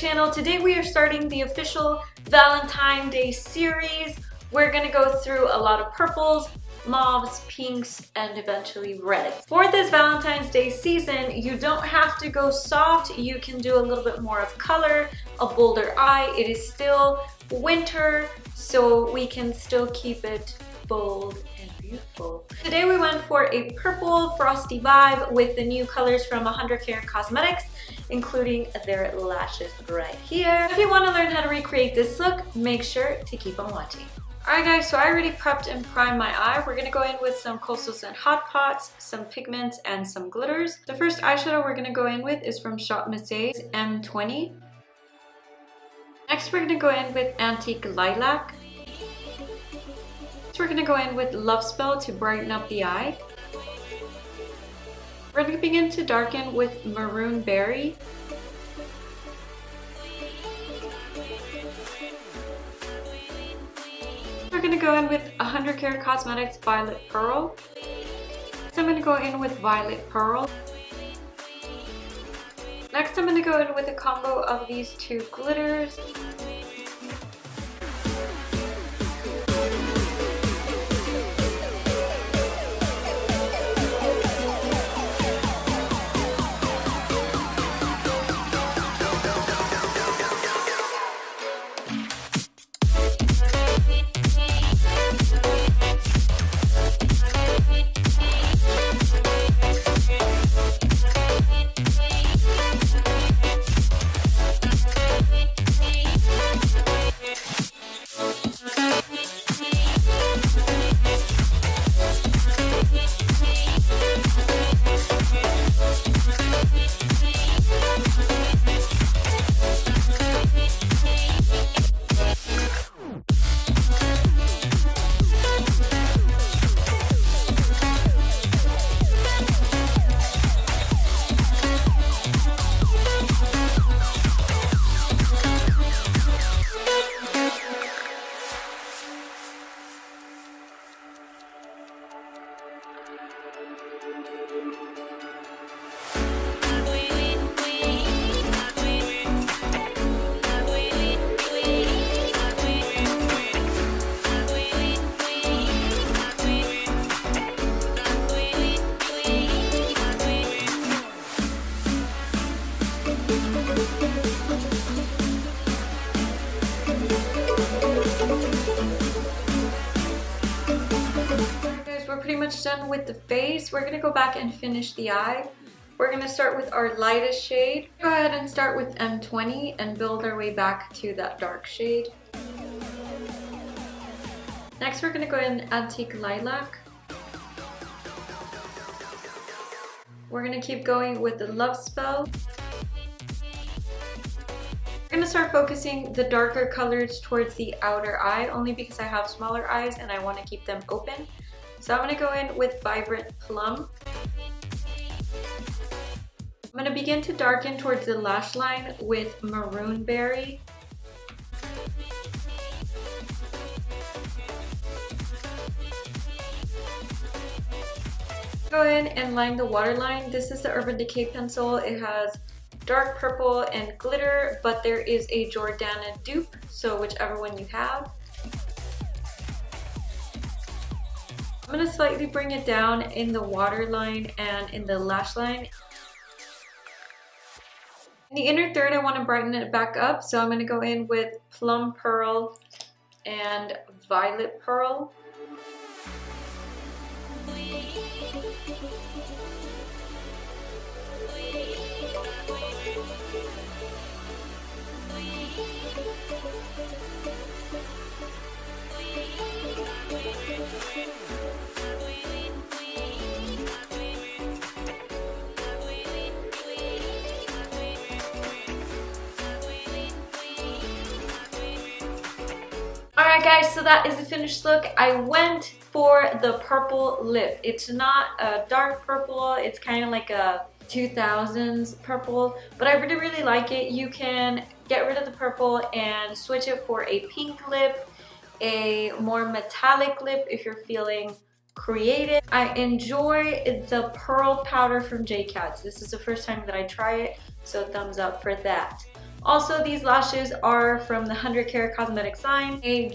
channel. Today we are starting the official Valentine Day series. We're gonna go through a lot of purples, mauves, pinks, and eventually reds. For this Valentine's Day season, you don't have to go soft. You can do a little bit more of color, a bolder eye. It is still winter, so we can still keep it bold and beautiful. Today we went for a purple frosty vibe with the new colors from 100 Karat Cosmetics, including their lashes right here. If you want to learn how to recreate this look, make sure to keep on watching. Alright guys, so I already prepped and primed my eye. We're going to go in with some coastals and hot pots, some pigments, and some glitters. The first eyeshadow we're going to go in with is from Shop Masse's M20. Next we're going to go in with Antique Lilac. Next we're going to go in with Love Spell to brighten up the eye. We're going to begin to darken with Maroon Berry. We're going to go in with 100 Karat Cosmetics Violet Pearl. Next I'm going to go in with Violet Pearl. Next I'm going to go in with a combo of these two glitters. We're pretty much done with the face. We're going to go back and finish the eye. We're going to start with our lightest shade. Go ahead and start with M20 and build our way back to that dark shade. Next we're going to go in Antique Lilac. We're going to keep going with the Love Spell. I'm going to start focusing the darker colors towards the outer eye, only because I have smaller eyes and I want to keep them open. So I'm going to go in with Vibrant Plum. I'm going to begin to darken towards the lash line with Maroon Berry. Go in and line the waterline. This is the Urban Decay pencil. It has dark purple and glitter, but there is a Jordana dupe, so whichever one you have. I'm going to slightly bring it down in the waterline and in the lash line. In the inner third, I want to brighten it back up, so I'm going to go in with Plum Pearl and Violet Pearl. Alright guys, so that is the finished look. I went for the purple lip. It's not a dark purple, it's kind of like a 2000s purple, but I really like it. You can get rid of the purple and switch it for a pink lip, a more metallic lip if you're feeling creative. I enjoy the pearl powder from Jcat. This is the first time that I try it, so thumbs up for that. Also, these lashes are from the 100 Care Cosmetics line. We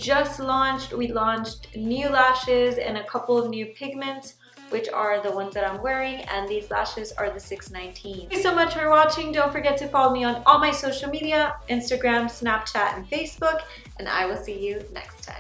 launched new lashes and a couple of new pigments, which are the ones that I'm wearing, and these lashes are the 619. Thank you so much for watching. Don't forget to follow me on all my social media, Instagram, Snapchat, and Facebook, and I will see you next time.